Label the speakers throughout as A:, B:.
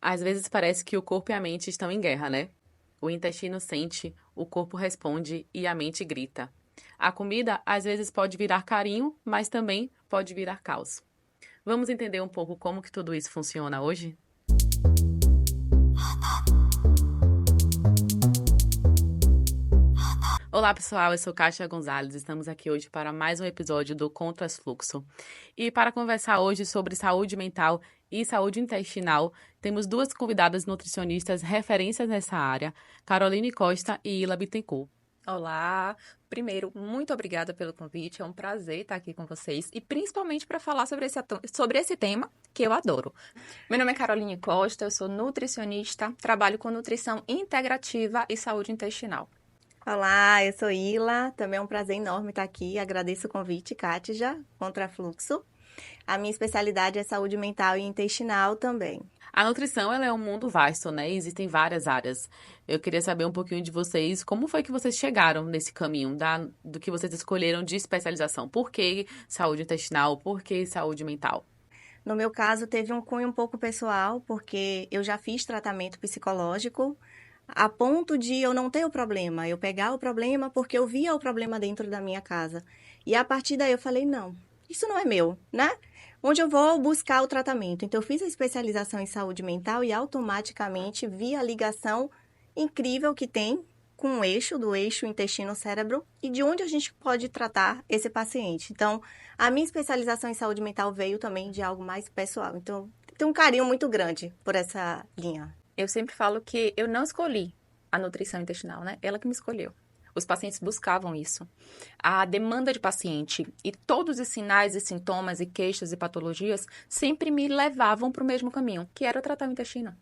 A: Às vezes parece que o corpo e a mente estão em guerra, né? O intestino sente, o corpo responde e a mente grita. A comida às vezes pode virar carinho, mas também pode virar caos. Vamos entender um pouco como que tudo isso funciona hoje? Olá, pessoal, eu sou Kátia Gonzalez. Estamos aqui hoje para mais um episódio do Contrasfluxo. E para conversar hoje sobre saúde mental e saúde intestinal, temos duas convidadas nutricionistas referências nessa área, Caroline Costa e Ila Bittencourt.
B: Olá! Primeiro, muito obrigada pelo convite. É um prazer estar aqui com vocês e principalmente para falar sobre esse tema que eu adoro. Meu nome é Caroline Costa, eu sou nutricionista, trabalho com nutrição integrativa e saúde intestinal.
C: Olá, eu sou Ila, também é um prazer enorme estar aqui. Agradeço o convite, Kátia, Contrafluxo. A minha especialidade é saúde mental e intestinal também.
A: A nutrição, ela é um mundo vasto, né? Existem várias áreas. Eu queria saber um pouquinho de vocês, como foi que vocês chegaram nesse caminho do que vocês escolheram de especialização? Por que saúde intestinal? Por que saúde mental?
C: No meu caso, teve um cunho um pouco pessoal, porque eu já fiz tratamento psicológico, a ponto de eu não ter o problema, eu pegar o problema porque eu via o problema dentro da minha casa. E a partir daí eu falei, não, isso não é meu, né? Onde eu vou buscar o tratamento? Então, eu fiz a especialização em saúde mental e automaticamente vi a ligação incrível que tem com o eixo, do eixo intestino-cérebro e de onde a gente pode tratar esse paciente. Então, a minha especialização em saúde mental veio também de algo mais pessoal. Então, tem um carinho muito grande por essa linha.
B: Eu sempre falo que eu não escolhi a nutrição intestinal, né? Ela que me escolheu. Os pacientes buscavam isso. A demanda de paciente e todos os sinais e sintomas e queixas e patologias sempre me levavam para o mesmo caminho, que era tratar o intestino.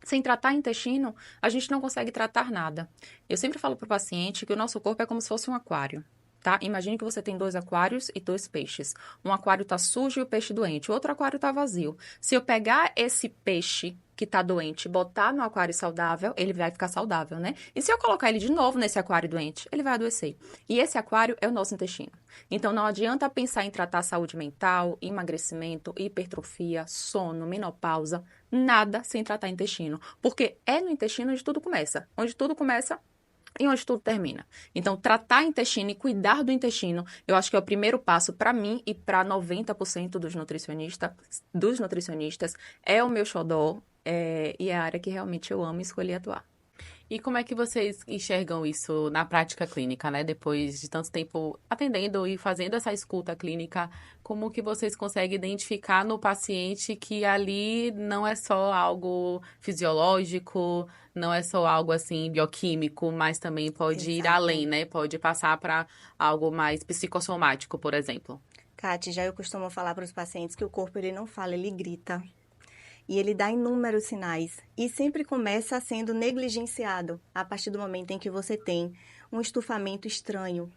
B: Sem tratar intestino, a gente não consegue tratar nada. Eu sempre falo para o paciente que o nosso corpo é como se fosse um aquário. Tá? Imagine que você tem 2 aquários e 2 peixes. Um aquário está sujo e o peixe doente. O outro aquário está vazio. Se eu pegar esse peixe que está doente e botar no aquário saudável, ele vai ficar saudável, né? E se eu colocar ele de novo nesse aquário doente, ele vai adoecer. E esse aquário é o nosso intestino. Então, não adianta pensar em tratar saúde mental, emagrecimento, hipertrofia, sono, menopausa, nada sem tratar intestino. Porque é no intestino onde tudo começa. Onde tudo começa e onde tudo termina. Então, tratar intestino e cuidar do intestino, eu acho que é o primeiro passo para mim e para 90% dos nutricionistas, é o meu xodó, e é a área que realmente eu amo e escolhi atuar.
A: E como é que vocês enxergam isso na prática clínica, né? Depois de tanto tempo atendendo e fazendo essa escuta clínica, como que vocês conseguem identificar no paciente que ali não é só algo fisiológico, não é só algo assim bioquímico, mas também pode ir
C: Exato.
A: além, né? Pode passar para algo mais psicossomático, por exemplo.
C: Kátia, já eu costumo falar para os pacientes que o corpo ele não fala, ele grita. E ele dá inúmeros sinais e sempre começa sendo negligenciado a partir do momento em que você tem um estufamento estranho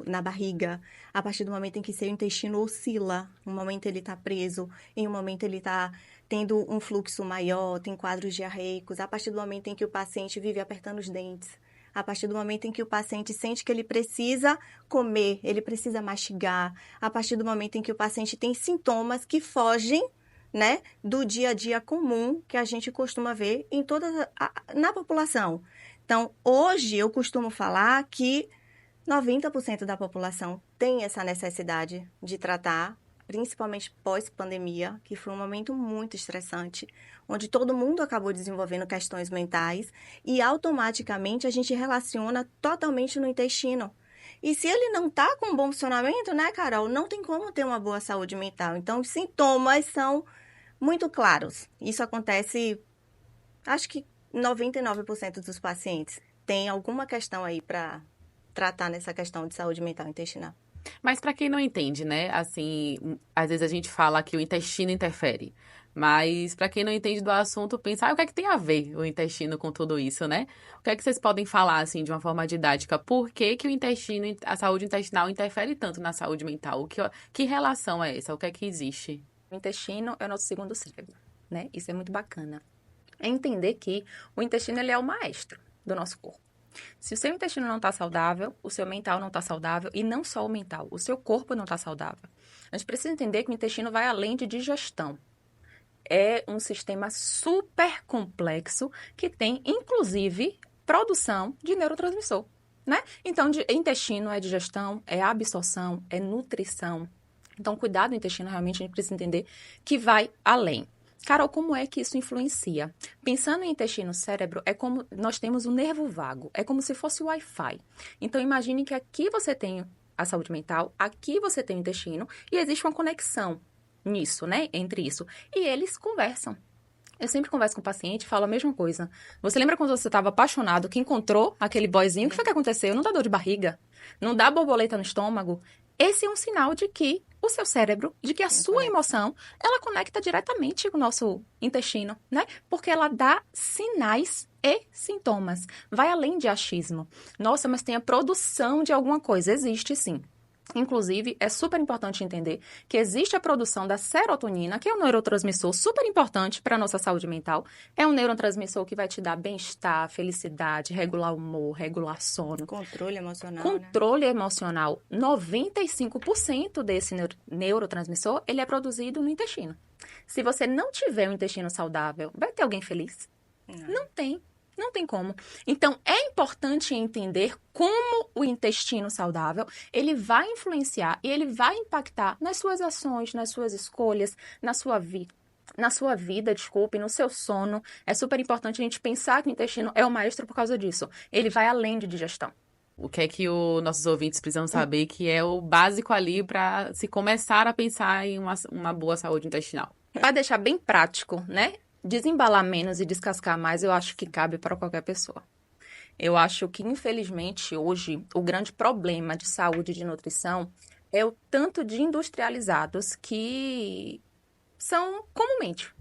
C: na barriga, a partir do momento em que seu intestino oscila, um momento ele está preso, em um momento ele está tendo um fluxo maior, tem quadros diarreicos, a partir do momento em que o paciente vive apertando os dentes, a partir do momento em que o paciente sente que ele precisa comer, ele precisa mastigar, a partir do momento em que o paciente tem sintomas que fogem, né, do dia a dia comum que a gente costuma ver na população. Então, hoje eu costumo falar que 90% da população tem essa necessidade de tratar, principalmente pós-pandemia, que foi um momento muito estressante, onde todo mundo acabou desenvolvendo questões mentais e automaticamente a gente relaciona totalmente no intestino. E se ele não está com um bom funcionamento, né, Carol, não tem como ter uma boa saúde mental. Então, os sintomas são muito claros. Isso acontece, acho que 99% dos pacientes tem alguma questão aí para tratar nessa questão de saúde mental intestinal.
A: Mas para quem não entende, né? Assim, às vezes a gente fala que o intestino interfere. Mas para quem não entende do assunto, pensa, o que é que tem a ver o intestino com tudo isso, né? O que é que vocês podem falar, assim, de uma forma didática? Por que que o intestino, a saúde intestinal interfere tanto na saúde mental? Que relação é essa? O que é que existe?
B: O intestino é o nosso segundo cérebro, né? Isso é muito bacana. É entender que o intestino ele é o maestro do nosso corpo. Se o seu intestino não está saudável, o seu mental não está saudável, e não só o mental, o seu corpo não está saudável. A gente precisa entender que o intestino vai além de digestão. é um sistema super complexo que tem, inclusive, produção de neurotransmissor, né? Então, intestino é digestão, é absorção, é nutrição. Então, cuidar do intestino, realmente, a gente precisa entender que vai além. Carol, como é que isso influencia? Pensando em intestino cérebro, é como nós temos um nervo vago, é como se fosse o Wi-Fi. Então, imagine que aqui você tem a saúde mental, aqui você tem o intestino, e existe uma conexão nisso, né? Entre isso. E eles conversam. Eu sempre converso com o paciente e falo a mesma coisa. Você lembra quando você estava apaixonado, que encontrou aquele boyzinho? O que foi que aconteceu? Não dá dor de barriga? Não dá borboleta no estômago? Esse é um sinal de que o seu cérebro, de que a sua emoção, ela conecta diretamente com o nosso intestino, né? Porque ela dá sinais e sintomas. Vai além de achismo. Nossa, mas tem a produção de alguma coisa. Existe, sim. Inclusive, é super importante entender que existe a produção da serotonina, que é um neurotransmissor super importante para a nossa saúde mental. É um neurotransmissor que vai te dar bem-estar, felicidade, regular o humor, regular sono.
C: Controle emocional,
B: Controle emocional. 95% desse neurotransmissor, ele é produzido no intestino. Se você não tiver um intestino saudável, vai ter alguém feliz? Não tem. Não tem como. Então, é importante entender como o intestino saudável, ele vai influenciar e ele vai impactar nas suas ações, nas suas escolhas, na sua vida, desculpe, no seu sono. É super importante a gente pensar que o intestino é o maestro por causa disso. Ele vai além de digestão.
A: O que é que os nossos ouvintes precisam saber que é o básico ali para se começar a pensar em uma boa saúde intestinal?
B: Para deixar bem prático, né? Desembalar menos e descascar mais, eu acho que cabe para qualquer pessoa. Eu acho que, infelizmente, hoje, o grande problema de saúde e de nutrição é o tanto de industrializados que são comumente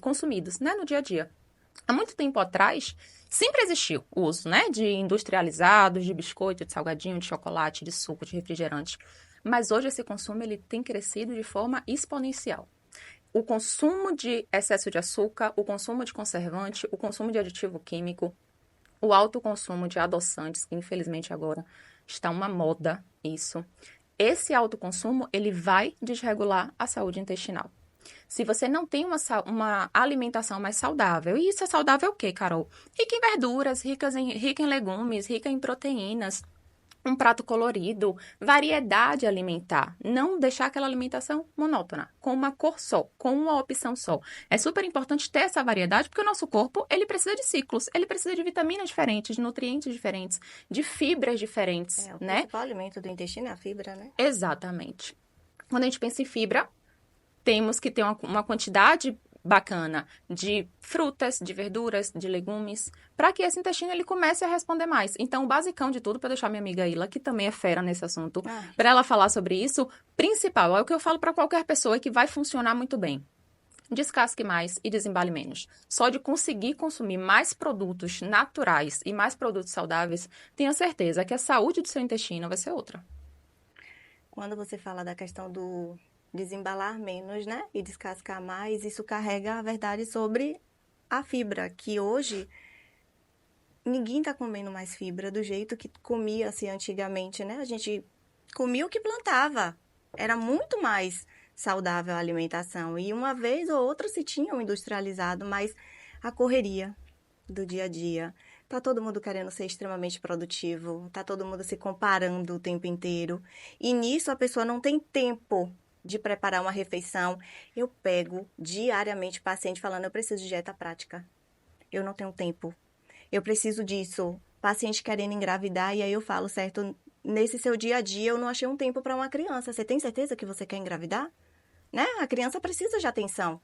B: consumidos, né, no dia a dia. Há muito tempo atrás, sempre existiu o uso, né, de industrializados, de biscoito, de salgadinho, de chocolate, de suco, de refrigerante. Mas hoje esse consumo ele tem crescido de forma exponencial. O consumo de excesso de açúcar, o consumo de conservante, o consumo de aditivo químico, o alto consumo de adoçantes, que infelizmente agora está uma moda isso. Esse alto consumo, ele vai desregular a saúde intestinal. Se você não tem uma alimentação mais saudável, e isso é saudável o quê, Carol? Rica em verduras, rica em legumes, rica em proteínas, um prato colorido, variedade alimentar. Não deixar aquela alimentação monótona, com uma cor só, com uma opção só. É super importante ter essa variedade, porque o nosso corpo, ele precisa de ciclos, ele precisa de vitaminas diferentes, de nutrientes diferentes, de fibras diferentes,
C: o
B: né?
C: O principal alimento do intestino é a fibra, né?
B: Exatamente. Quando a gente pensa em fibra, temos que ter uma quantidade bacana de frutas, de verduras, de legumes, para que esse intestino ele comece a responder mais. Então, o basicão de tudo, para deixar minha amiga Ila, que também é fera nesse assunto, para ela falar sobre isso, principal, é o que eu falo para qualquer pessoa que vai funcionar muito bem. Descasque mais e desembale menos. Só de conseguir consumir mais produtos naturais e mais produtos saudáveis, tenha certeza que a saúde do seu intestino vai ser outra.
C: Quando você fala da questão do desembalar menos, né? E descascar mais, isso carrega a verdade sobre a fibra, que hoje ninguém tá comendo mais fibra do jeito que comia-se antigamente, né? A gente comia o que plantava. Era muito mais saudável a alimentação. E uma vez ou outra se tinha um industrializado, mas a correria do dia a dia. Tá todo mundo querendo ser extremamente produtivo, tá todo mundo se comparando o tempo inteiro. E nisso a pessoa não tem tempo de preparar uma refeição. Eu pego diariamente paciente falando, eu preciso de dieta prática. Eu não tenho tempo. Eu preciso disso. Paciente querendo engravidar, e aí eu falo, certo, nesse seu dia a dia eu não achei um tempo para uma criança. Você tem certeza que você quer engravidar? Né? A criança precisa de atenção.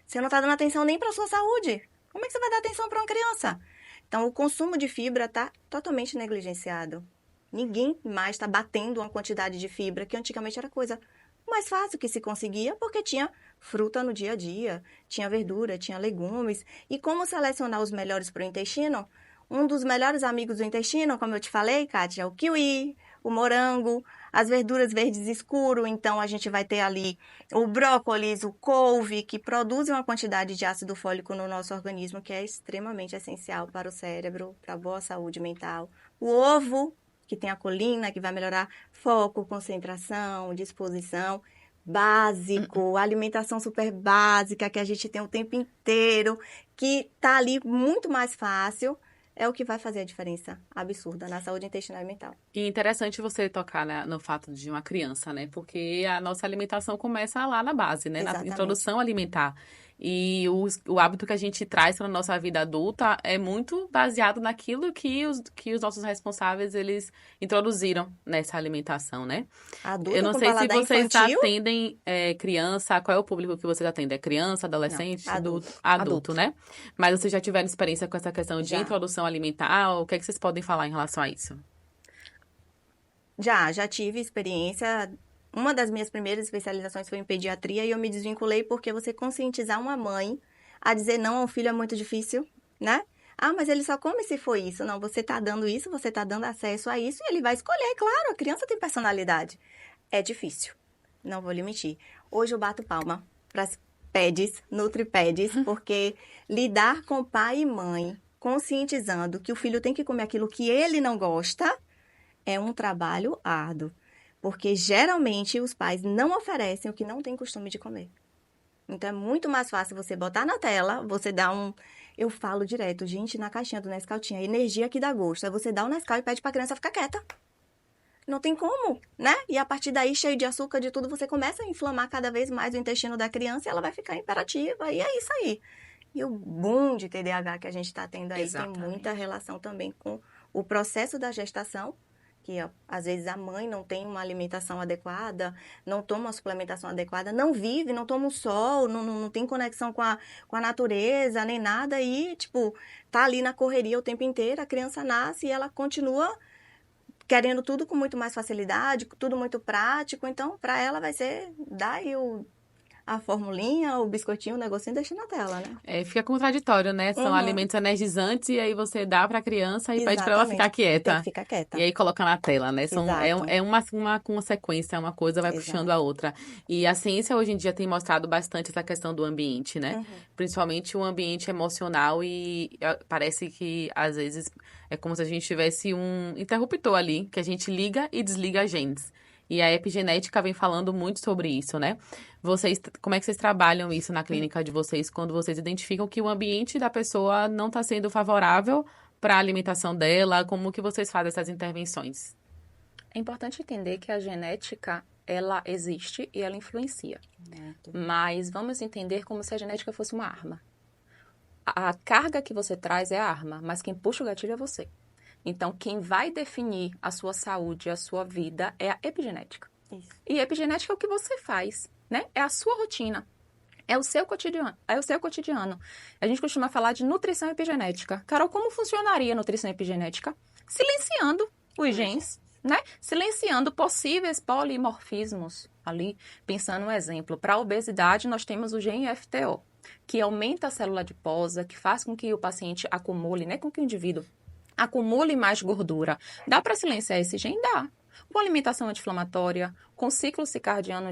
C: Você não está dando atenção nem para a sua saúde. Como é que você vai dar atenção para uma criança? Então, o consumo de fibra está totalmente negligenciado. Ninguém mais está batendo uma quantidade de fibra que antigamente era coisa mais fácil que se conseguia, porque tinha fruta no dia a dia, tinha verdura, tinha legumes. E como selecionar os melhores para o intestino? Um dos melhores amigos do intestino, como eu te falei, Kátia, é o kiwi, o morango, as verduras verdes escuro. Então, a gente vai ter ali o brócolis, o couve, que produzem uma quantidade de ácido fólico no nosso organismo que é extremamente essencial para o cérebro, para a boa saúde mental. O ovo, que tem a colina, que vai melhorar foco, concentração, disposição. básico, alimentação super básica, que a gente tem o tempo inteiro, que tá ali muito mais fácil, é o que vai fazer a diferença absurda na saúde intestinal e mental.
A: E interessante você tocar, né, no fato de uma criança, né? Porque a nossa alimentação começa lá na base, né? Na
C: Exatamente.
A: introdução alimentar. E o hábito que a gente traz para a nossa vida adulta é muito baseado naquilo que os nossos responsáveis, eles introduziram nessa alimentação, né?
C: Adulta
A: Eu não
C: com
A: sei se
C: paladar
A: vocês
C: infantil?
A: atendem criança, qual é o público que vocês atendem? É criança,
C: Não,
A: adolescente,
C: adulto.
A: adulto, né? Mas vocês já tiveram experiência com essa questão de
C: Já.
A: introdução alimentar? O que é que vocês podem falar em relação a isso?
C: Já tive experiência. Uma das minhas primeiras especializações foi em pediatria e eu me desvinculei porque você conscientizar uma mãe a dizer não ao filho é muito difícil, né? Ah, mas ele só come se for isso. Não, você tá dando isso, você tá dando acesso a isso e ele vai escolher, claro, a criança tem personalidade. É difícil, não vou lhe mentir. Hoje eu bato palma para as PEDs, NutriPEDs, porque lidar com pai e mãe, conscientizando que o filho tem que comer aquilo que ele não gosta, é um trabalho árduo, porque geralmente os pais não oferecem o que não tem costume de comer. Então é muito mais fácil você botar na tela, você dá um... Eu falo direto, gente, na caixinha do Nescau tinha energia que dá gosto. Aí você dá o Nescau e pede pra criança ficar quieta. Não tem como, né? E a partir daí, cheio de açúcar, de tudo, você começa a inflamar cada vez mais o intestino da criança e ela vai ficar imperativa. E é isso aí. E o boom de TDAH que a gente está tendo aí
B: Exatamente.
C: tem muita relação também com o processo da gestação, que ó, às vezes a mãe não tem uma alimentação adequada, não toma uma suplementação adequada, não vive, não toma o sol, não tem conexão com a natureza, nem nada, e, tipo, tá ali na correria o tempo inteiro, a criança nasce e ela continua querendo tudo com muito mais facilidade, tudo muito prático, então, para ela vai ser dar aí a formulinha, o biscoitinho, o negocinho, deixa na tela, né?
A: Fica contraditório, né? São
C: Uhum.
A: alimentos energizantes e aí você dá pra criança e pede pra ela ficar
C: Exatamente. Tem
A: quieta.
C: que ficar quieta.
A: E aí coloca na tela, né?
C: Exato.
A: É uma consequência, uma coisa vai
C: Exato.
A: puxando a outra. E a ciência hoje em dia tem mostrado bastante essa questão do ambiente, né?
C: Uhum.
A: Principalmente o ambiente emocional e parece que às vezes é como se a gente tivesse um interruptor ali, que a gente liga e desliga genes. E a epigenética vem falando muito sobre isso, né? Como é que vocês trabalham isso na clínica de vocês quando vocês identificam que o ambiente da pessoa não está sendo favorável para a alimentação dela? Como que vocês fazem essas intervenções?
B: É importante entender que a genética, ela existe e ela influencia. Mas vamos entender como se a genética fosse uma arma. A carga que você traz é a arma, mas quem puxa o gatilho é você. Então, quem vai definir a sua saúde, a sua vida, é a epigenética.
C: Isso.
B: E epigenética é o que você faz, né? É a sua rotina. É o seu cotidiano. É o seu cotidiano. A gente costuma falar de nutrição epigenética. Carol, como funcionaria a nutrição epigenética? Silenciando os genes, né? Silenciando possíveis polimorfismos ali. Pensando um exemplo, para a obesidade, nós temos o gene FTO, que aumenta a célula adiposa, que faz com que o paciente acumule, né? Com que o indivíduo acumule mais gordura. Dá para silenciar esse gene? Dá. Com alimentação anti-inflamatória, com o ciclo circadiano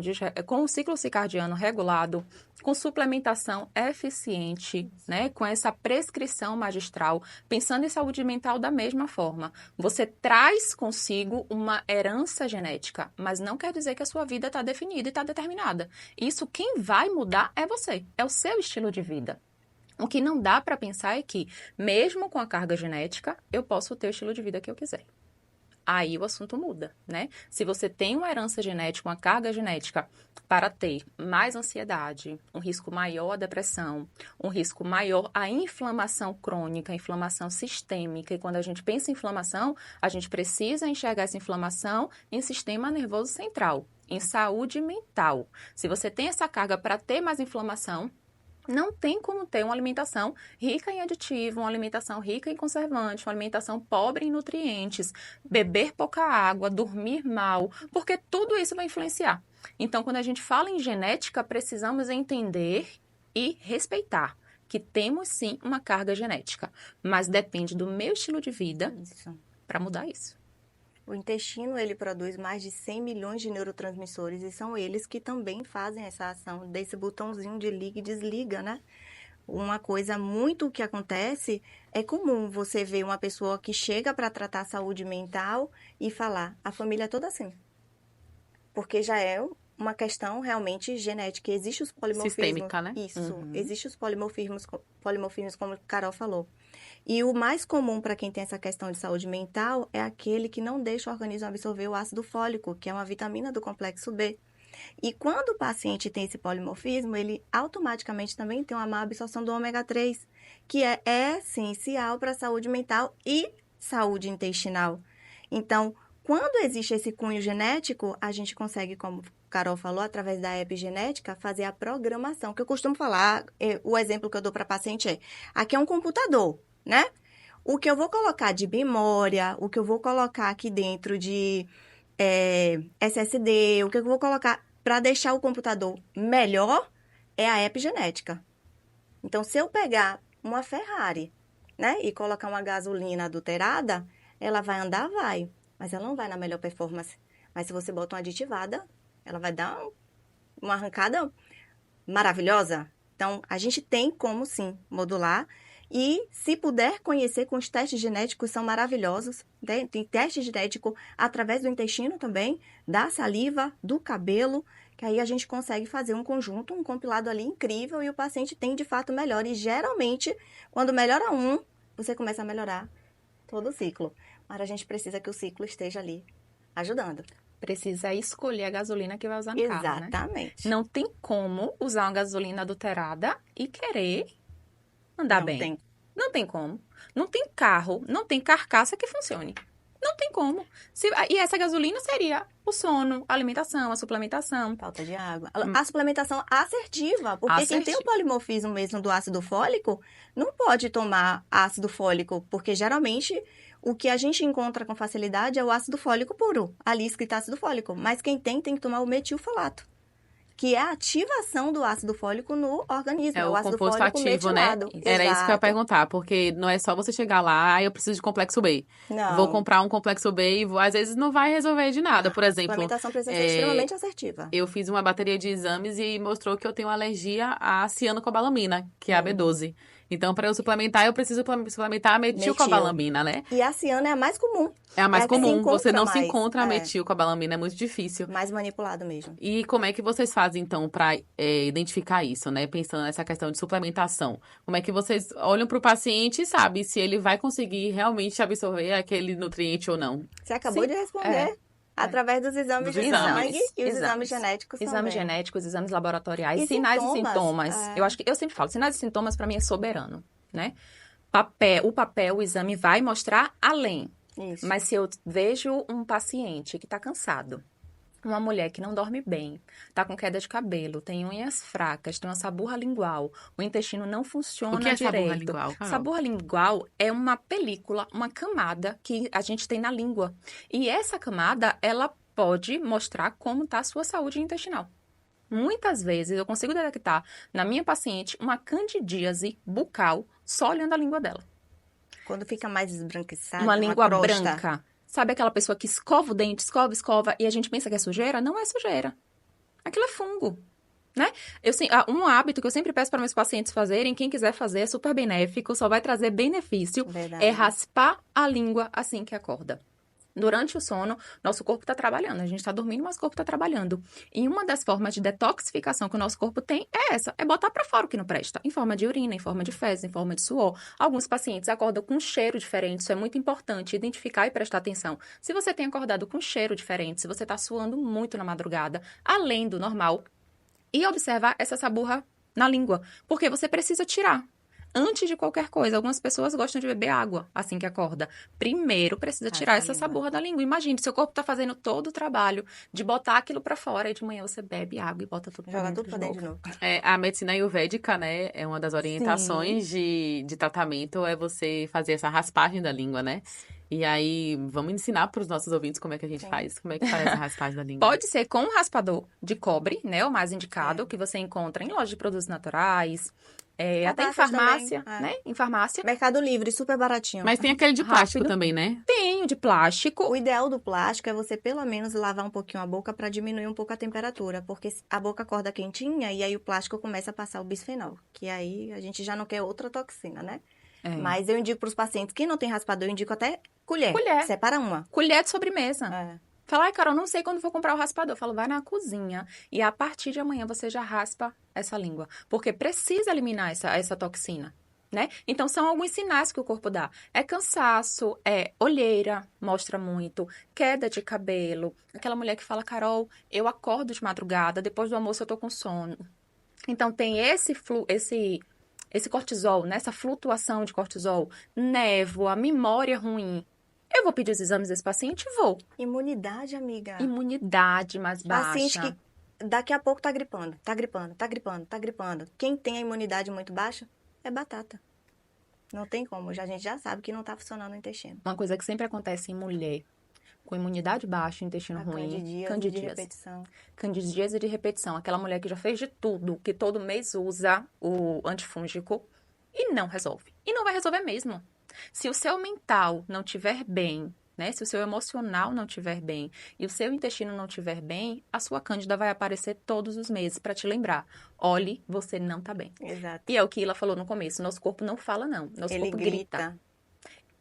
B: regulado, com suplementação eficiente, né? Com essa prescrição magistral, pensando em saúde mental da mesma forma. Você traz consigo uma herança genética, mas não quer dizer que a sua vida está definida e está determinada. Isso quem vai mudar é você, é o seu estilo de vida. O que não dá para pensar é que, mesmo com a carga genética, eu posso ter o estilo de vida que eu quiser. Aí o assunto muda, né? Se você tem uma herança genética, uma carga genética para ter mais ansiedade, um risco maior à depressão, um risco maior à inflamação crônica, inflamação sistêmica, e quando a gente pensa em inflamação, a gente precisa enxergar essa inflamação em sistema nervoso central, em saúde mental. Se você tem essa carga para ter mais inflamação, não tem como ter uma alimentação rica em aditivo, uma alimentação rica em conservante, uma alimentação pobre em nutrientes, beber pouca água, dormir mal, porque tudo isso vai influenciar. Então, quando a gente fala em genética, precisamos entender e respeitar que temos sim uma carga genética, mas depende do meu estilo de vida para mudar isso.
C: O intestino, ele produz mais de 100 milhões de neurotransmissores e são eles que também fazem essa ação desse botãozinho de liga e desliga, né? Uma coisa muito que acontece, é comum você ver uma pessoa que chega para tratar saúde mental e falar, a família é toda assim. Porque já é uma questão realmente genética. Existe os polimorfismos.
A: Sistêmica, né?
C: Isso. Existe os polimorfismos, como a Carol falou. E o mais comum para quem tem essa questão de saúde mental é aquele que não deixa o organismo absorver o ácido fólico, que é uma vitamina do complexo B. E quando o paciente tem esse polimorfismo, ele automaticamente também tem uma má absorção do ômega 3, que é essencial para a saúde mental e saúde intestinal. Então, quando existe esse cunho genético, a gente consegue, como a Carol falou, através da epigenética, fazer a programação. Que eu costumo falar, o exemplo que eu dou para paciente é, aqui é um computador, né? O que eu vou colocar de memória, o que eu vou colocar aqui dentro de SSD, o que eu vou colocar para deixar o computador melhor é a epigenética. Então, se eu pegar uma Ferrari, né, e colocar uma gasolina adulterada, ela vai andar, vai, mas ela não vai na melhor performance. Mas se você bota uma aditivada, ela vai dar uma arrancada maravilhosa. Então, a gente tem como, sim, modular. E, se puder conhecer com os testes genéticos, são maravilhosos. Tem teste genético através do intestino também, da saliva, do cabelo, que aí a gente consegue fazer um conjunto, um compilado ali incrível e o paciente tem, de fato, melhora. E, geralmente, quando melhora um, você começa a melhorar todo o ciclo. Mas a gente precisa que o ciclo esteja ali ajudando.
B: Precisa escolher a gasolina que vai usar no carro, né?
C: Exatamente.
B: Não tem como usar uma gasolina adulterada e querer andar bem. Não tem como. Não tem carro, não tem carcaça que funcione. Não tem como. E essa gasolina seria o sono, a alimentação, a suplementação.
C: Falta de água. A suplementação assertiva, porque quem tem o polimorfismo mesmo do ácido fólico, não pode tomar ácido fólico, porque geralmente o que a gente encontra com facilidade é o ácido fólico puro, ali escrito ácido fólico. Mas quem tem que tomar o metilfolato, que é a ativação do ácido fólico no organismo.
A: É o
C: ácido
A: composto
C: fólico
A: ativo,
C: metilado.
A: né? Era isso que eu ia perguntar, porque não é só você chegar lá, eu preciso de complexo B.
C: Não.
A: Vou comprar um complexo B e às vezes não vai resolver de nada. Por exemplo,
C: a suplementação precisa ser extremamente assertiva.
A: Eu fiz uma bateria de exames e mostrou que eu tenho alergia a cianocobalamina, que é a B12. Então, para eu suplementar, eu preciso suplementar a metilcobalamina, né?
C: E a ciano é a mais comum.
A: É a mais comum. Você não
C: mais.
A: se encontra a metilcobalamina, é muito difícil.
C: Mais manipulado mesmo.
A: E como é que vocês fazem, então, para identificar isso, né? Pensando nessa questão de suplementação. Como é que vocês olham para o paciente e sabem se ele vai conseguir realmente absorver aquele nutriente ou não?
C: Você acabou de responder. Através dos exames de sangue e os exames genéticos também.
B: Exames genéticos, exames laboratoriais, sinais e sintomas. Eu sempre falo, sinais e sintomas para mim é soberano, né? O exame vai mostrar além.
C: Isso.
B: Mas se eu vejo um paciente que está cansado, uma mulher que não dorme bem, tá com queda de cabelo, tem unhas fracas, tem uma saburra lingual, o intestino não funciona direito.
A: O que é saburra lingual?
B: Saburra lingual é uma película, uma camada que a gente tem na língua. E essa camada, ela pode mostrar como tá a sua saúde intestinal. Muitas vezes eu consigo detectar na minha paciente uma candidíase bucal só olhando a língua dela.
C: Quando fica mais esbranquiçada,
B: uma língua
C: crosta
B: branca. Sabe aquela pessoa que escova o dente, escova, e a gente pensa que é sujeira? Não é sujeira. Aquilo é fungo, né? Um hábito que eu sempre peço para meus pacientes fazerem, quem quiser fazer, é super benéfico, só vai trazer benefício,
C: Verdade.
B: é raspar a língua assim que acorda. Durante o sono, nosso corpo está trabalhando. A gente está dormindo, mas o corpo está trabalhando. E uma das formas de detoxificação que o nosso corpo tem é essa. É botar para fora o que não presta. Em forma de urina, em forma de fezes, em forma de suor. Alguns pacientes acordam com um cheiro diferente. Isso é muito importante, identificar e prestar atenção. Se você tem acordado com um cheiro diferente, se você está suando muito na madrugada, além do normal, e observar essa saburra na língua. Porque você precisa tirar. Antes de qualquer coisa, algumas pessoas gostam de beber água assim que acorda. Primeiro, precisa tirar essa saburra da língua. Imagine, seu corpo tá fazendo todo o trabalho de botar aquilo pra fora e de manhã você bebe água e bota tudo pra dentro.
C: Joga tudo pra dentro de novo.
A: A medicina ayurvédica, né, é uma das orientações de tratamento, é você fazer essa raspagem da língua, né? E aí, vamos ensinar para os nossos ouvintes como é que a gente faz. Como é que faz essa raspagem da língua?
B: Pode ser com um raspador de cobre, né? O mais indicado, que você encontra em lojas de produtos naturais. Até em farmácia, também, né? Em farmácia.
C: Mercado Livre, super baratinho.
A: Mas tem aquele de plástico também, né?
B: Tem o de plástico.
C: O ideal do plástico é você, pelo menos, lavar um pouquinho a boca para diminuir um pouco a temperatura. Porque a boca acorda quentinha e aí o plástico começa a passar o bisfenol. Que aí a gente já não quer outra toxina, né? Mas eu indico para os pacientes que não tem raspador, eu indico até colher. Separa uma.
B: Colher de sobremesa. Fala, ai, Carol, não sei quando vou comprar o raspador. Eu falo, vai na cozinha e a partir de amanhã você já raspa essa língua. Porque precisa eliminar essa toxina, né? Então, são alguns sinais que o corpo dá. É cansaço, é olheira, mostra muito, queda de cabelo. Aquela mulher que fala, Carol, eu acordo de madrugada, depois do almoço eu tô com sono. Então, tem esse cortisol, né? Essa flutuação de cortisol, névoa, memória ruim. Eu vou pedir os exames desse paciente? Vou.
C: Imunidade, amiga.
B: Imunidade mais
C: Paciente
B: baixa.
C: que daqui a pouco tá gripando, tá gripando, tá gripando, tá gripando. Quem tem a imunidade muito baixa é batata. Não tem como, a gente já sabe que não tá funcionando o intestino.
B: Uma coisa que sempre acontece em mulher com imunidade baixa, intestino
C: A
B: ruim,
C: candidíase de repetição.
B: candidíase de repetição. Aquela mulher que já fez de tudo, que todo mês usa o antifúngico e não resolve. E não vai resolver mesmo. Se o seu mental não estiver bem, né? Se o seu emocional não estiver bem e o seu intestino não estiver bem, a sua cândida vai aparecer todos os meses para te lembrar. Olhe, você não tá bem.
C: Exato.
B: E é o que ela falou no começo, nosso corpo não fala não, nosso
C: Ele
B: corpo grita.
C: grita.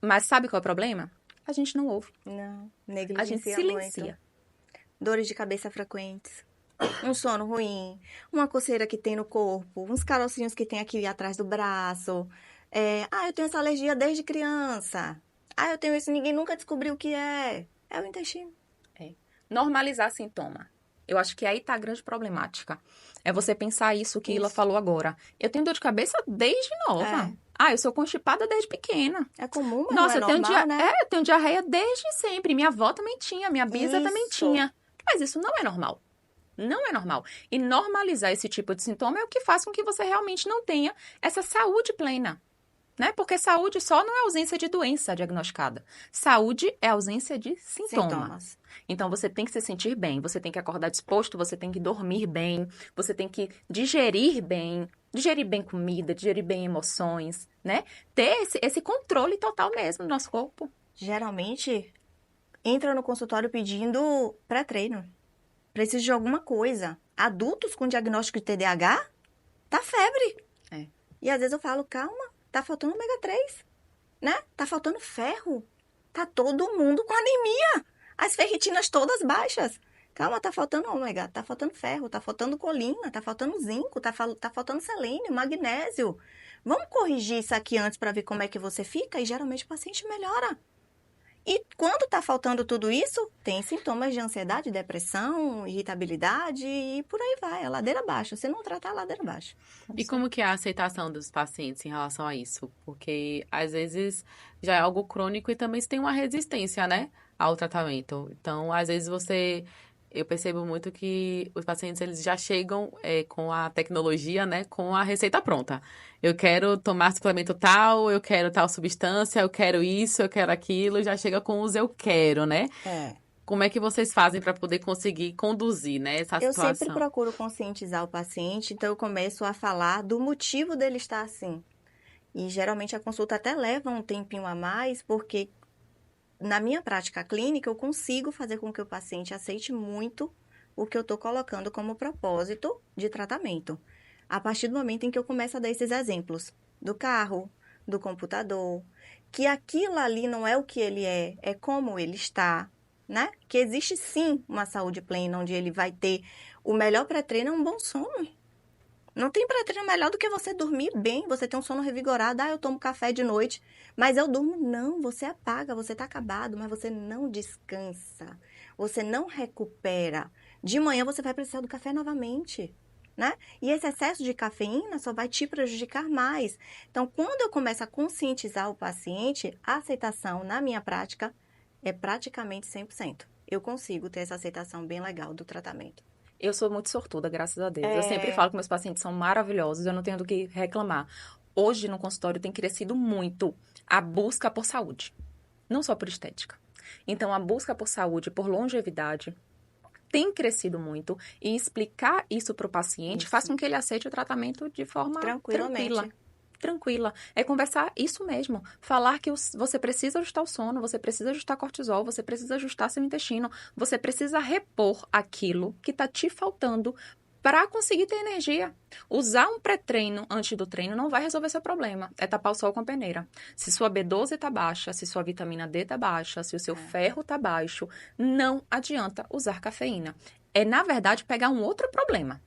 B: Mas sabe qual é o problema? A gente não ouve.
C: Não,
B: A
C: negligencia
B: gente silencia.
C: muito. Dores de cabeça frequentes. Um sono ruim, uma coceira que tem no corpo, uns carocinhos que tem aqui atrás do braço. Eu tenho essa alergia desde criança. Eu tenho isso, ninguém nunca descobriu o que é. É o intestino.
B: Normalizar sintoma. Eu acho que aí tá a grande problemática. É você pensar isso que Ila
C: Isso.
B: falou agora. Eu tenho dor de cabeça desde nova. Eu sou constipada desde pequena.
C: É comum, mas
B: Nossa,
C: não é normal, né?
B: eu tenho diarreia desde sempre. Minha avó também tinha, minha bisa também
C: Isso.
B: tinha. Mas isso não é normal. Não é normal. E normalizar esse tipo de sintoma é o que faz com que você realmente não tenha essa saúde plena. Né? Porque saúde só não é ausência de doença diagnosticada. Saúde é ausência de sintoma. Então, você tem que se sentir bem, você tem que acordar disposto, você tem que dormir bem, você tem que digerir bem comida, digerir bem emoções, né? Ter esse controle total mesmo do nosso corpo.
C: Geralmente, entra no consultório pedindo pré-treino. Precisa de alguma coisa. Adultos com diagnóstico de TDAH, tá febre. E às vezes eu falo, calma, tá faltando ômega 3, né? Tá faltando ferro. Tá todo mundo com anemia. As ferritinas todas baixas. Calma, tá faltando ômega, tá faltando ferro, tá faltando colina, tá faltando zinco, tá faltando selênio, magnésio. Vamos corrigir isso aqui antes para ver como é que você fica? E geralmente o paciente melhora. E quando tá faltando tudo isso, tem sintomas de ansiedade, depressão, irritabilidade e por aí vai, a ladeira abaixo. Se não tratar, a ladeira abaixo.
A: E como que é a aceitação dos pacientes em relação a isso? Porque às vezes já é algo crônico e também se tem uma resistência, né, ao tratamento. Então, às vezes eu percebo muito que os pacientes eles já chegam com a tecnologia, né, com a receita pronta. Eu quero tomar suplemento tal, eu quero tal substância, eu quero isso, eu quero aquilo, já chega com os eu quero, né? Como é que vocês fazem para poder conseguir conduzir, né, essa situação?
C: Eu sempre procuro conscientizar o paciente, então eu começo a falar do motivo dele estar assim. E geralmente a consulta até leva um tempinho a mais, porque na minha prática clínica eu consigo fazer com que o paciente aceite muito o que eu estou colocando como propósito de tratamento. A partir do momento em que eu começo a dar esses exemplos do carro, do computador, que aquilo ali não é o que ele é como ele está, né? Que existe sim uma saúde plena, onde ele vai ter o melhor pré-treino é um bom sono. Não tem pré-treino melhor do que você dormir bem, você ter um sono revigorado. Eu tomo café de noite, mas eu durmo. Não, você apaga, você está acabado, mas você não descansa, você não recupera. De manhã você vai precisar do café novamente, né? E esse excesso de cafeína só vai te prejudicar mais. Então, quando eu começo a conscientizar o paciente, a aceitação na minha prática é praticamente 100%. Eu consigo ter essa aceitação bem legal do tratamento.
B: Eu sou muito sortuda, graças a Deus. Eu sempre falo que meus pacientes são maravilhosos, eu não tenho do que reclamar. Hoje, no consultório, tem crescido muito a busca por saúde, não só por estética. Então, a busca por saúde, por longevidade, tem crescido muito. E explicar isso para o paciente faz com que ele aceite o tratamento de forma tranquila. É conversar isso mesmo. Falar que você precisa ajustar o sono, você precisa ajustar cortisol, você precisa ajustar seu intestino, você precisa repor aquilo que está te faltando para conseguir ter energia. Usar um pré-treino antes do treino não vai resolver seu problema. É tapar o sol com a peneira. Se sua B12 tá baixa, se sua vitamina D tá baixa, se o seu ferro tá baixo, não adianta usar cafeína. É, na verdade, pegar um outro problema.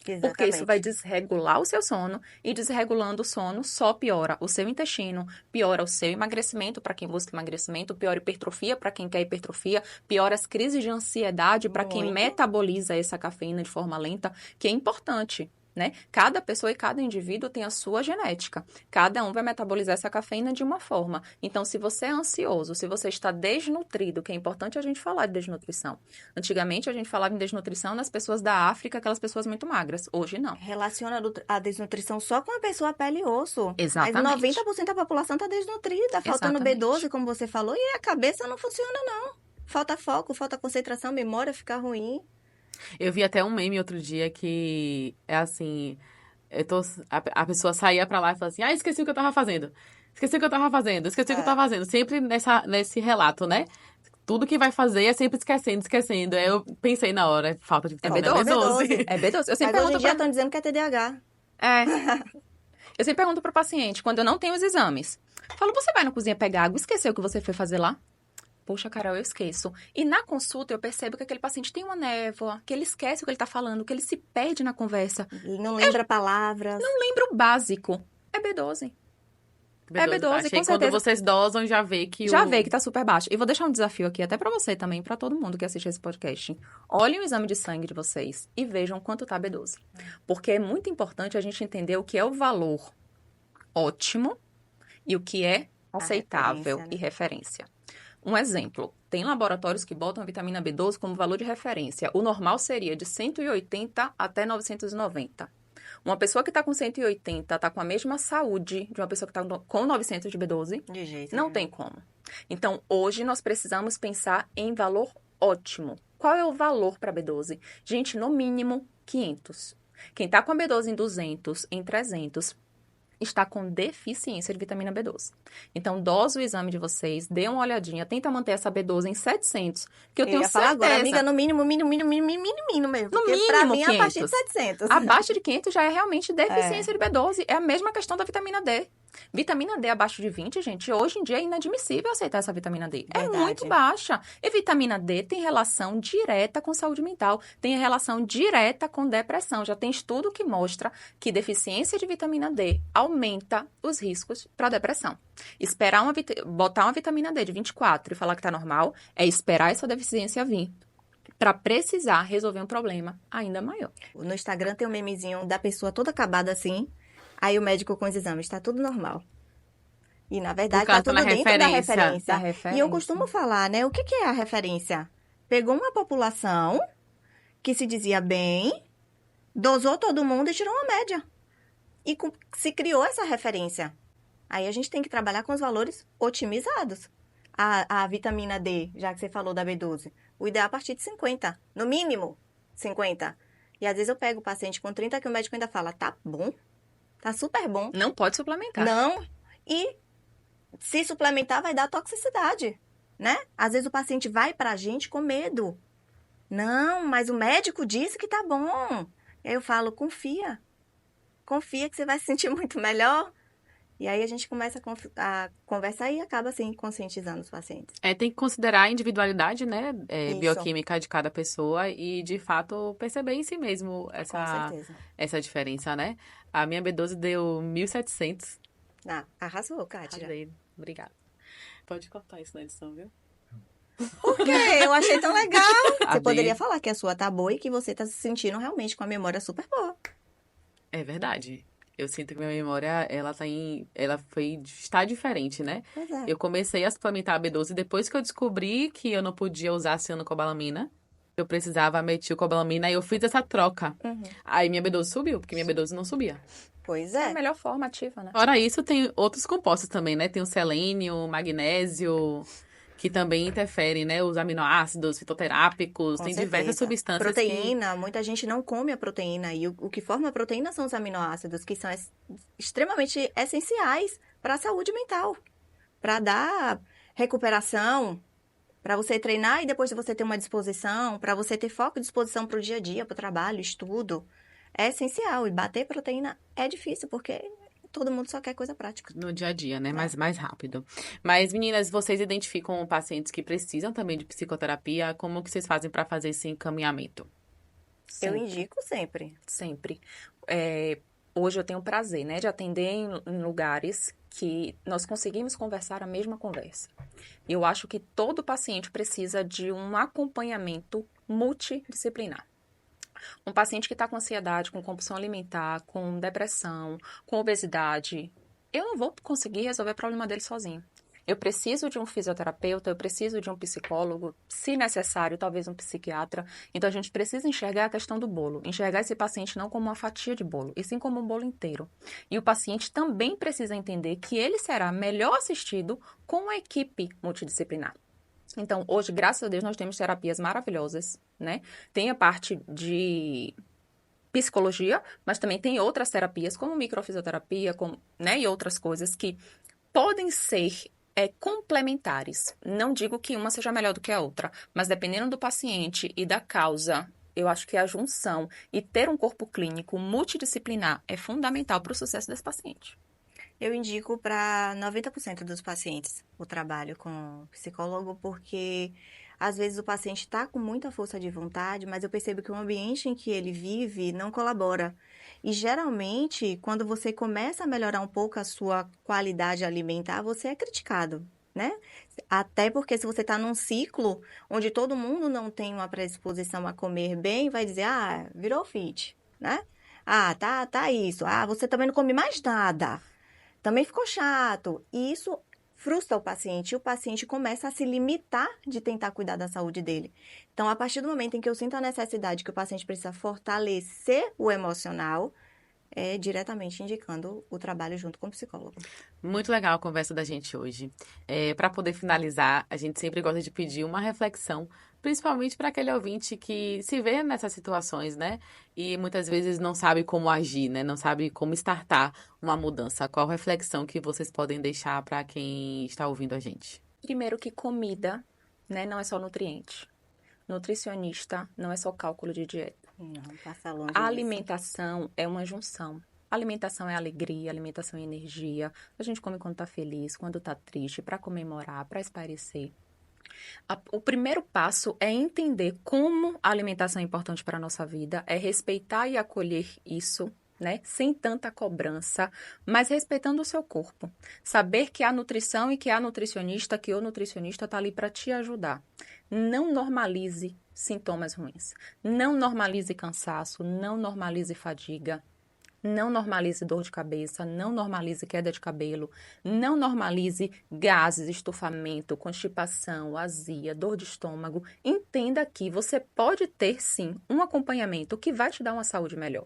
C: Exatamente.
B: Porque isso vai desregular o seu sono, e desregulando o sono só piora o seu intestino, piora o seu emagrecimento para quem busca emagrecimento, piora a hipertrofia para quem quer hipertrofia, piora as crises de ansiedade para quem
C: Muito.
B: metaboliza essa cafeína de forma lenta, que é importante. Né? Cada pessoa e cada indivíduo tem a sua genética. Cada um vai metabolizar essa cafeína de uma forma. Então, se você é ansioso, se você está desnutrido, que é importante a gente falar de desnutrição. Antigamente, a gente falava em desnutrição nas pessoas da África, aquelas pessoas muito magras. Hoje, não.
C: Relaciona a desnutrição só com a pessoa pele e osso.
B: Exatamente.
C: Mas 90% da população está desnutrida, faltando
B: Exatamente.
C: B12, como você falou, e a cabeça não funciona, não. Falta foco, falta concentração, memória fica ruim.
A: Eu vi até um meme outro dia que é assim, a pessoa saía pra lá e falava assim, esqueci o que eu tava fazendo. Esqueci o que eu tava fazendo, esqueci o que eu tava fazendo. Sempre nesse relato, né? Tudo que vai fazer é sempre esquecendo. Aí eu pensei na hora, falta de vitamina B12.
B: É B12. Eu sempre
C: Mas hoje em
B: pergunto
C: dia estão dizendo que é TDAH.
B: Eu sempre pergunto pro paciente, quando eu não tenho os exames. Falo, você vai na cozinha pegar água, esqueceu o que você foi fazer lá? Poxa, Carol, eu esqueço. E na consulta eu percebo que aquele paciente tem uma névoa, que ele esquece o que ele tá falando, que ele se perde na conversa.
C: Não lembra palavras.
B: Não lembra o básico. É B12. É B12,
A: Achei
B: com
A: que quando
B: certeza.
A: vocês dosam, já vê que
B: Já vê que tá super baixo. E vou deixar um desafio aqui até pra você também, pra todo mundo que assiste esse podcast. Olhem o exame de sangue de vocês e vejam quanto tá B12. Porque é muito importante a gente entender o que é o valor ótimo e o que é aceitável
C: referência, né?
B: e referência. Um exemplo, tem laboratórios que botam a vitamina B12 como valor de referência. O normal seria de 180 até 990. Uma pessoa que está com 180 está com a mesma saúde de uma pessoa que está com 900 de B12?
C: De jeito
B: Não
C: nenhum.
B: tem como. Então, hoje nós precisamos pensar em valor ótimo. Qual é o valor para B12? Gente, no mínimo 500. Quem está com a B12 em 200, em 300, está com deficiência de vitamina B12. Então, dose o exame de vocês, dê uma olhadinha, tenta manter essa B12 em 700, que eu tenho
C: ia falar
B: certeza.
C: agora, amiga, no mínimo mesmo.
B: No
C: Porque pra
B: mínimo
C: mim, a partir de
B: 500.
C: 700.
B: Abaixo de 500 já é realmente deficiência de B12. É a mesma questão da vitamina D. Vitamina D abaixo de 20, gente, hoje em dia é inadmissível aceitar essa vitamina D. É
C: Verdade.
B: muito baixa. E vitamina D tem relação direta com saúde mental, tem relação direta com depressão. Já tem estudo que mostra que deficiência de vitamina D aumenta os riscos para depressão. Botar uma vitamina D de 24 e falar que tá normal é esperar essa deficiência vir para precisar resolver um problema ainda maior.
C: No Instagram tem um memezinho da pessoa toda acabada assim, aí o médico com os exames, tá tudo normal. E, na verdade, tá tudo dentro da referência. E eu costumo falar, né, o que é a referência? Pegou uma população que se dizia bem, dosou todo mundo e tirou uma média. E se criou essa referência. Aí a gente tem que trabalhar com os valores otimizados. A vitamina D, já que você falou da B12, o ideal é a partir de 50, no mínimo 50. E às vezes eu pego o paciente com 30 que o médico ainda fala, tá bom, tá super bom.
B: Não pode suplementar.
C: Não, e se suplementar vai dar toxicidade, né? Às vezes o paciente vai pra gente com medo. Não, mas o médico disse que tá bom. Aí eu falo, confia que você vai se sentir muito melhor. E aí a gente começa a conversar e acaba, assim, conscientizando os pacientes.
A: Tem que considerar a individualidade, né,
C: Isso.
A: bioquímica de cada pessoa e, de fato, perceber em si mesmo
C: Com certeza.
A: essa diferença, né? A minha B12 deu 1.700.
C: Arrasou, Kátia.
A: Arrasei. Obrigada. Pode cortar isso na edição, viu?
C: Por quê? Eu achei tão legal. Você
A: Amei.
C: poderia falar que a sua tá boa e que você tá se sentindo realmente com a memória super boa.
A: É verdade. Eu sinto que minha memória, está diferente, né?
C: Pois é.
A: Eu comecei a suplementar a B12 depois que eu descobri que eu não podia usar cianocobalamina. Eu precisava metilcobalamina e eu fiz essa troca.
C: Uhum.
A: Aí minha B12 subiu, porque minha B12 não subia.
C: Pois
B: É a
C: é.
B: melhor forma ativa, né?
A: Fora isso, tem outros compostos também, né? Tem o selênio, o magnésio, que também interferem, né? Os aminoácidos fitoterápicos,
C: Com
A: tem
C: certeza.
A: diversas substâncias
C: Proteína, muita gente não come a proteína. E o que forma a proteína são os aminoácidos, que são extremamente essenciais para a saúde mental. Para dar recuperação, Para você treinar e depois você ter uma disposição, para você ter foco e disposição para o dia a dia, para o trabalho, estudo, é essencial. E bater proteína é difícil, porque todo mundo só quer coisa prática.
A: No dia a dia, né? Mais rápido. Mas, meninas, vocês identificam pacientes que precisam também de psicoterapia? Como que vocês fazem para fazer esse encaminhamento?
C: Eu indico sempre.
B: Sempre. Hoje eu tenho o prazer, né, de atender em lugares que nós conseguimos conversar a mesma conversa. Eu acho que todo paciente precisa de um acompanhamento multidisciplinar. Um paciente que está com ansiedade, com compulsão alimentar, com depressão, com obesidade, eu não vou conseguir resolver o problema dele sozinho. Eu preciso de um fisioterapeuta, eu preciso de um psicólogo, se necessário, talvez um psiquiatra. Então, a gente precisa enxergar a questão do bolo. Enxergar esse paciente não como uma fatia de bolo, e sim como um bolo inteiro. E o paciente também precisa entender que ele será melhor assistido com uma equipe multidisciplinar. Então, hoje, graças a Deus, nós temos terapias maravilhosas, né? Tem a parte de psicologia, mas também tem outras terapias, como microfisioterapia, né? E outras coisas que podem ser complementares. Não digo que uma seja melhor do que a outra, mas dependendo do paciente e da causa, eu acho que a junção e ter um corpo clínico multidisciplinar é fundamental para o sucesso desse paciente.
C: Eu indico para 90% dos pacientes o trabalho com psicólogo, porque às vezes o paciente está com muita força de vontade, mas eu percebo que o ambiente em que ele vive não colabora. E geralmente, quando você começa a melhorar um pouco a sua qualidade alimentar, você é criticado, né? Até porque se você está num ciclo onde todo mundo não tem uma predisposição a comer bem, vai dizer, virou fit, né? Tá isso. Você também não come mais nada. Também ficou chato. E isso frustra o paciente. E o paciente começa a se limitar de tentar cuidar da saúde dele. Então, a partir do momento em que eu sinto a necessidade que o paciente precisa fortalecer o emocional, é diretamente indicando o trabalho junto com o psicólogo.
A: Muito legal a conversa da gente hoje. Para poder finalizar, a gente sempre gosta de pedir uma reflexão, principalmente para aquele ouvinte que se vê nessas situações, né? E muitas vezes não sabe como agir, né? Não sabe como startar uma mudança. Qual reflexão que vocês podem deixar para quem está ouvindo a gente?
B: Primeiro que comida, né, não é só nutriente. Nutricionista não é só cálculo de dieta.
C: Não, passa longe
B: A
C: disso.
B: alimentação é uma junção. Alimentação é alegria, alimentação é energia. A gente come quando tá feliz, quando tá triste, para comemorar, para espairecer. O primeiro passo é entender como a alimentação é importante para a nossa vida, é respeitar e acolher isso, né? Sem tanta cobrança, mas respeitando o seu corpo. Saber que há nutrição e que há nutricionista, que o nutricionista está ali para te ajudar. Não normalize sintomas ruins. Não normalize cansaço, não normalize fadiga. Não normalize dor de cabeça, não normalize queda de cabelo, não normalize gases, estufamento, constipação, azia, dor de estômago. Entenda que você pode ter, sim, um acompanhamento que vai te dar uma saúde melhor.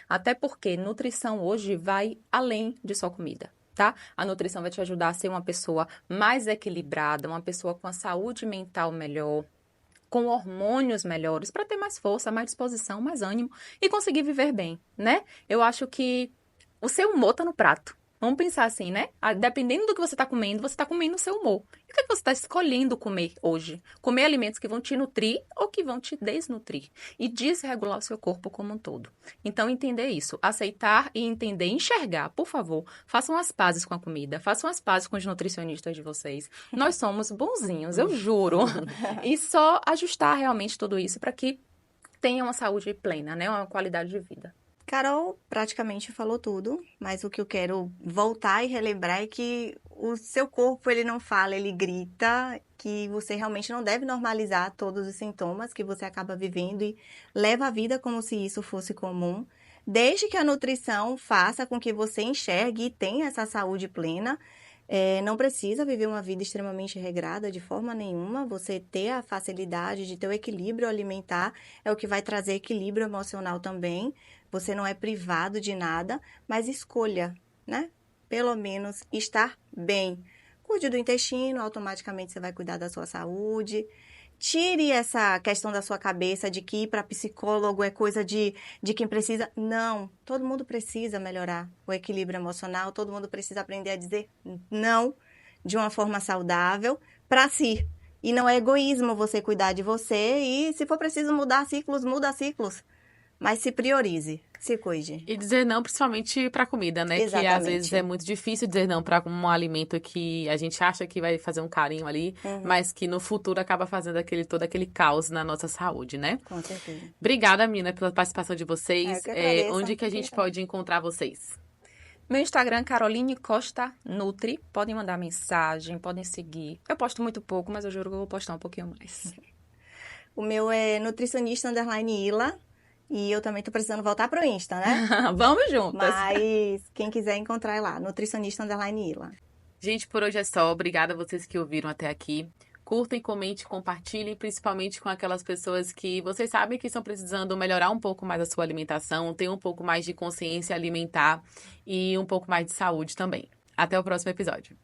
B: Até porque nutrição hoje vai além de só comida, tá? A nutrição vai te ajudar a ser uma pessoa mais equilibrada, uma pessoa com a saúde mental melhor, com hormônios melhores, para ter mais força, mais disposição, mais ânimo e conseguir viver bem, né? Eu acho que o seu humor tá no prato. Vamos pensar assim, né? Dependendo do que você está comendo o seu humor. E o que é que você está escolhendo comer hoje? Comer alimentos que vão te nutrir ou que vão te desnutrir. E desregular o seu corpo como um todo. Então, entender isso. Aceitar e entender, enxergar, por favor. Façam as pazes com a comida. Façam as pazes com os nutricionistas de vocês. Nós somos bonzinhos, eu juro. E só ajustar realmente tudo isso para que tenha uma saúde plena, né? Uma qualidade de vida.
C: Carol praticamente falou tudo, mas o que eu quero voltar e relembrar é que o seu corpo, ele não fala, ele grita, que você realmente não deve normalizar todos os sintomas que você acaba vivendo e leva a vida como se isso fosse comum, desde que a nutrição faça com que você enxergue e tenha essa saúde plena. Não precisa viver uma vida extremamente regrada de forma nenhuma. Você ter a facilidade de ter o equilíbrio alimentar é o que vai trazer equilíbrio emocional também. Você não é privado de nada, mas escolha, né? Pelo menos estar bem. Cuide do intestino, automaticamente você vai cuidar da sua saúde. Tire essa questão da sua cabeça de que ir para psicólogo é coisa de quem precisa. Não, todo mundo precisa melhorar o equilíbrio emocional, todo mundo precisa aprender a dizer não de uma forma saudável para si, E não é egoísmo você cuidar de você e, se for preciso mudar ciclos, muda ciclos. Mas se priorize, se cuide.
A: E dizer não, principalmente para comida, né? Que às vezes
C: Exatamente.
A: é muito difícil dizer não para um alimento que a gente acha que vai fazer um carinho ali, mas que no futuro acaba fazendo todo aquele caos na nossa saúde, né?
C: Com certeza.
A: Obrigada, menina, pela participação de
C: Eu
A: vocês.
C: que agradeço.
A: Onde que a gente pode encontrar vocês?
B: Meu Instagram, Caroline Costa Nutri. Podem mandar mensagem, podem seguir. Eu posto muito pouco, mas eu juro que eu vou postar um pouquinho mais.
C: O meu é nutricionista_Ila. E eu também tô precisando voltar pro Insta, né?
B: Vamos juntas.
C: Mas quem quiser encontrar é lá, nutricionista_Ila.
A: Gente, por hoje é só. Obrigada a vocês que ouviram até aqui. Curtem, comentem, compartilhem, principalmente com aquelas pessoas que vocês sabem que estão precisando melhorar um pouco mais a sua alimentação, ter um pouco mais de consciência alimentar e um pouco mais de saúde também. Até o próximo episódio.